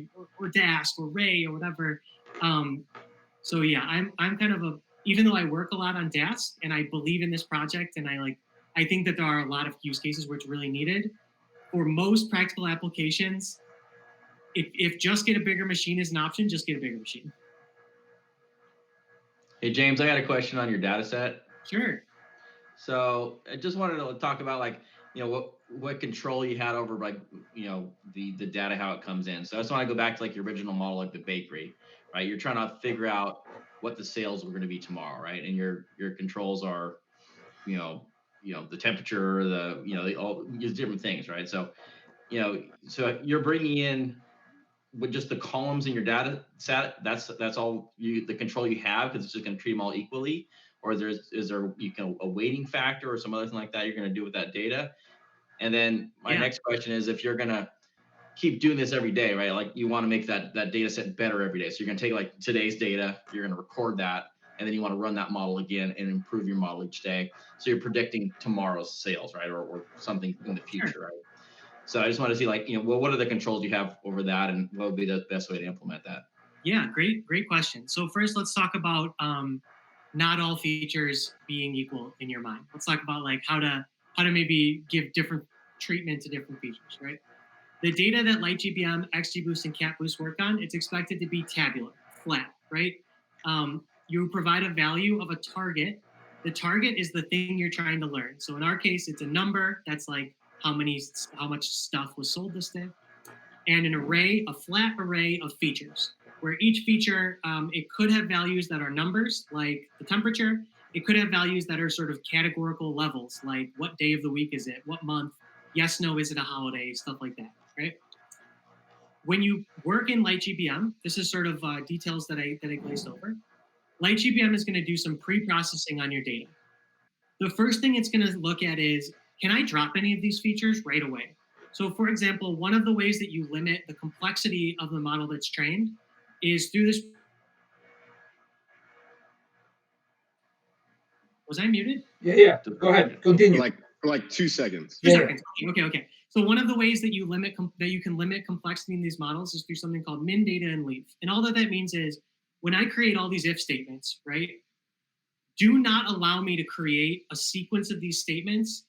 Dask or Ray or whatever. So yeah, I'm kind of even though I work a lot on Dask and I believe in this project and I think that there are a lot of use cases where it's really needed. For most practical applications, if just get a bigger machine is an option, just get a bigger machine. Hey, James, I got a question on your data set. Sure. So I just wanted to talk about what control you had over the data, how it comes in. So I just want to go back to like your original model, like the bakery, right? You're trying to figure out what the sales were going to be tomorrow, right? And your controls are, the temperature, all these different things, right? So, so you're bringing in with just the columns in your data set. That's all the control you have, because it's just going to treat them all equally. Or is there a weighting factor or some other thing like that you're going to do with that data? And then my next question is, if you're going to keep doing this every day, right? Like you want to make that data set better every day. So you're going to take like today's data, you're going to record that, and then you want to run that model again and improve your model each day. So you're predicting tomorrow's sales, right? Or something in the future, right? So I just want to see what are the controls you have over that, and what would be the best way to implement that? Yeah, great question. So first, let's talk about not all features being equal in your mind. Let's talk about like how to maybe give different treatment to different features, right? The data that LightGBM, XGBoost, and CatBoost work on, it's expected to be tabular, flat, right? You provide a value of a target. The target is the thing you're trying to learn. So in our case, it's a number that's like how much stuff was sold this day, and an array, a flat array of features, where each feature, it could have values that are numbers, like the temperature. It could have values that are sort of categorical levels, like what day of the week is it, what month, yes, no, is it a holiday, stuff like that, right? When you work in LightGBM, this is sort of details that I glazed over. LightGBM is going to do some pre-processing on your data. The first thing it's going to look at is, can I drop any of these features right away? So for example, one of the ways that you limit the complexity of the model that's trained is through this. Was I muted? Yeah. Go ahead. Continue. For like 2 seconds. 2 seconds. Okay. So one of the ways that you can limit complexity in these models is through something called min, data, and leave. And all that means is when I create all these if statements, right? Do not allow me to create a sequence of these statements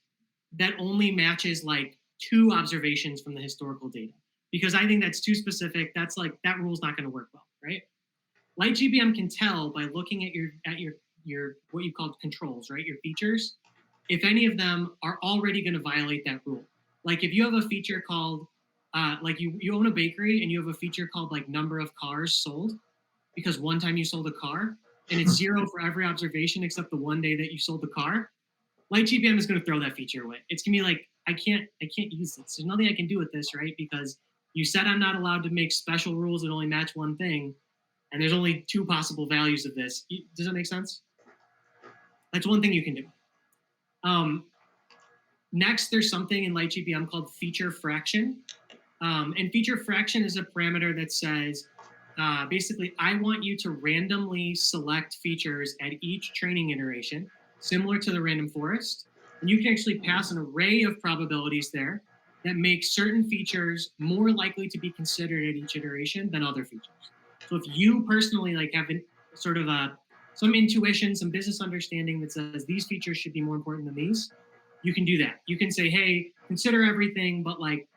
that only matches like 2 observations from the historical data, because I think that's too specific. That's like, that rule's not going to work well, right? LightGBM can tell by looking at your what you call controls, right? Your features, if any of them are already going to violate that rule. Like if you have a feature called, like you own a bakery and you have a feature called like number of cars sold, because one time you sold a car, and it's 0 for every observation except the one day that you sold the car, LightGBM is going to throw that feature away. It's going to be like, I can't use this. There's nothing I can do with this, right? Because you said I'm not allowed to make special rules that only match one thing, and there's only 2 possible values of this. Does that make sense? That's one thing you can do. Next, there's something in LightGBM called feature fraction. And feature fraction is a parameter that says, basically, I want you to randomly select features at each training iteration, similar to the random forest. And you can actually pass an array of probabilities there that make certain features more likely to be considered at each iteration than other features. So if you personally like have sort of some intuition, some business understanding that says these features should be more important than these, you can do that. You can say, hey, consider everything, but like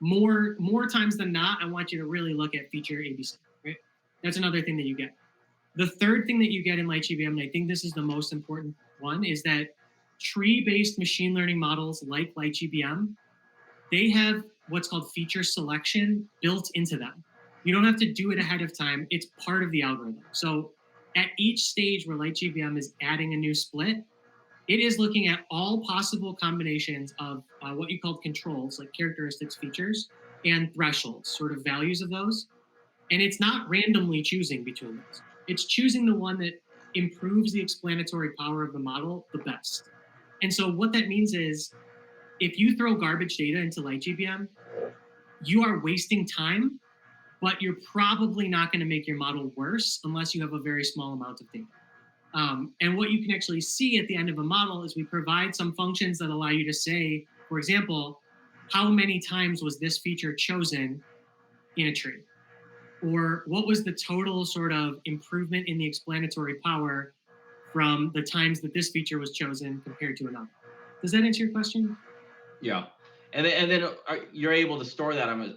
more times than not, I want you to really look at feature ABC, right? That's another thing that you get. The third thing that you get in LightGBM, and I think this is the most important one, is that tree-based machine learning models like LightGBM, they have what's called feature selection built into them. You don't have to do it ahead of time. It's part of the algorithm. So at each stage where LightGBM is adding a new split, it is looking at all possible combinations of what you call controls, like characteristics, features, and thresholds, sort of values of those. And it's not randomly choosing between those. It's choosing the one that improves the explanatory power of the model the best. And so what that means is, if you throw garbage data into LightGBM, you are wasting time, but you're probably not going to make your model worse unless you have a very small amount of data. And what you can actually see at the end of a model is we provide some functions that allow you to say, for example, how many times was this feature chosen in a tree? Or what was the total sort of improvement in the explanatory power from the times that this feature was chosen compared to another? Does that answer your question? Yeah. And then you're able to store that on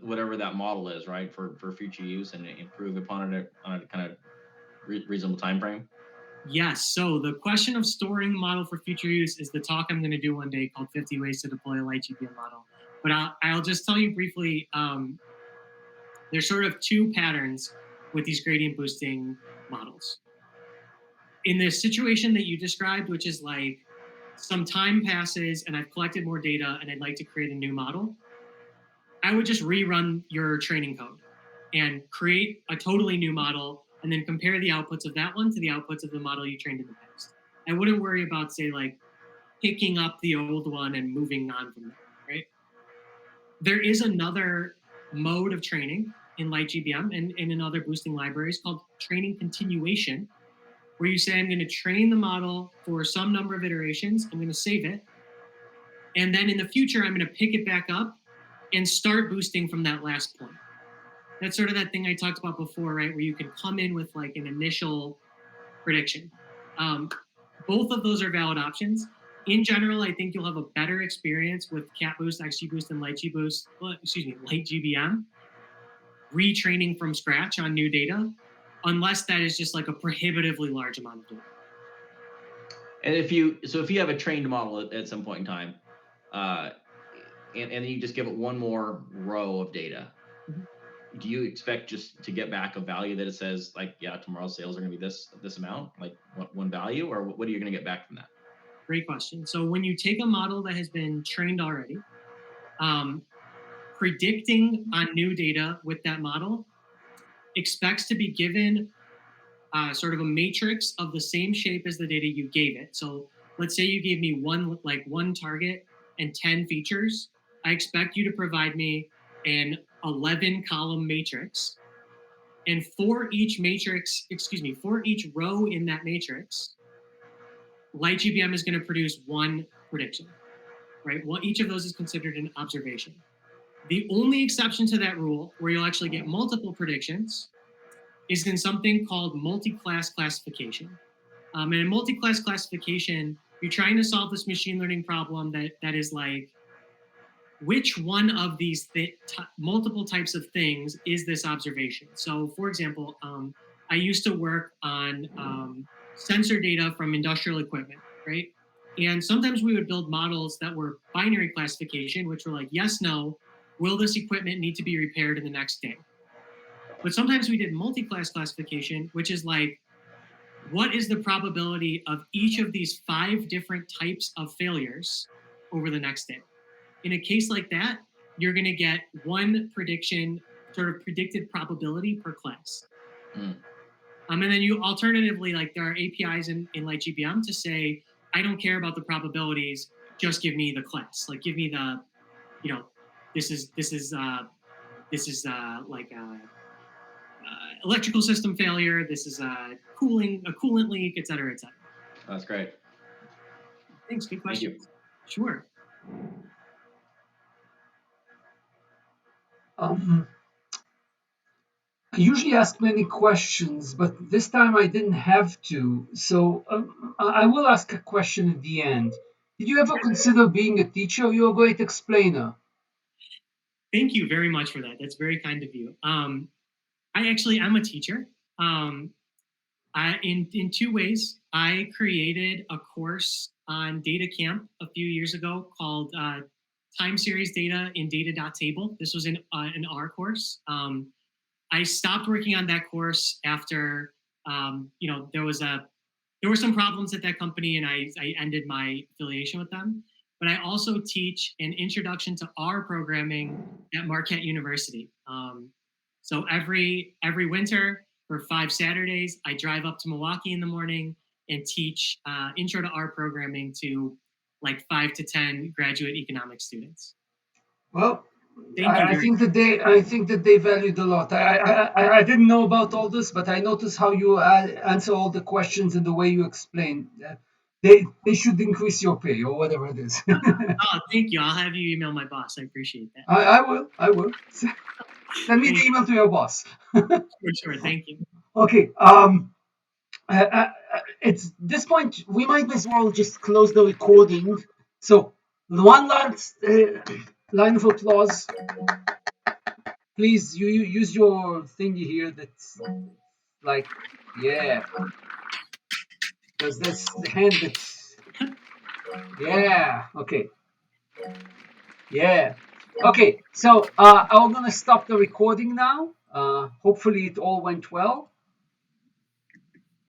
whatever that model is, right, for future use and improve upon it on a kind of reasonable time frame. Yes. So the question of storing the model for future use is the talk I'm going to do one day called 50 Ways to Deploy a LightGBM Model. But I'll just tell you briefly, there's sort of 2 patterns with these gradient boosting models. In the situation that you described, which is like some time passes and I've collected more data and I'd like to create a new model, I would just rerun your training code and create a totally new model and then compare the outputs of that one to the outputs of the model you trained in the past. I wouldn't worry about, say, like picking up the old one and moving on from there, right? There is another mode of training in LightGBM and in other boosting libraries called training continuation, where you say, I'm going to train the model for some number of iterations, I'm going to save it, and then in the future, I'm going to pick it back up and start boosting from that last point. That's sort of that thing I talked about before, right? Where you can come in with like an initial prediction. Both of those are valid options. In general, I think you'll have a better experience with CatBoost, XGBoost, and LightGBM retraining from scratch on new data, unless that is just like a prohibitively large amount of data. And if you have a trained model at some point in time, and then you just give it one more row of data, do you expect just to get back a value that it says like, yeah, tomorrow's sales are going to be this amount, like one value, or what are you going to get back from that? Great question. So when you take a model that has been trained already, predicting on new data with that model expects to be given sort of a matrix of the same shape as the data you gave it. So let's say you gave me one target and 10 features. I expect you to provide me an 11 column matrix. And for each row in that matrix, LightGBM is going to produce one prediction, right? Well, each of those is considered an observation. The only exception to that rule, where you'll actually get multiple predictions, is in something called multi-class classification. And in multi-class classification, you're trying to solve this machine learning problem that is like, which one of these multiple types of things is this observation? So for example, I used to work on sensor data from industrial equipment, right? And sometimes we would build models that were binary classification, which were like, yes, no, will this equipment need to be repaired in the next day? But sometimes we did multi-class classification, which is like, what is the probability of each of these 5 different types of failures over the next day? In a case like that, you're going to get one prediction, sort of predicted probability per class. And then you alternatively, like there are APIs in LightGBM to say, I don't care about the probabilities, just give me the class. Like give me the, this is like electrical system failure. This is a coolant leak, et cetera, et cetera. That's great. Thanks. Good question. Thank you. Sure. I usually ask many questions, but this time I didn't have to. So I will ask a question at the end. Did you ever consider being a teacher? You're a great explainer. Thank you very much for that. That's very kind of you. I'm a teacher. In 2 ways. I created a course on Data Camp a few years ago called Time Series Data in Data.Table. This was an R course. I stopped working on that course after there were some problems at that company, and I ended my affiliation with them. But I also teach an introduction to R programming at Marquette University. So every winter for 5 Saturdays, I drive up to Milwaukee in the morning and teach intro to R programming to like 5 to 10 graduate economics students. Well, I think that they valued a lot. I didn't know about all this, but I noticed how you answer all the questions and the way you explain. They should increase your pay or whatever it is. Oh, thank you. I'll have you email my boss. I appreciate that. I will. Send me the email to your boss. Sure. Thank you. Okay. At this point, we might as well just close the recording. So, one last line of applause. Please, you use your thingy here. That's like, yeah. Because that's the hand that's. Yeah. Okay. Yeah. Okay. So, I'm gonna stop the recording now. Hopefully, it all went well.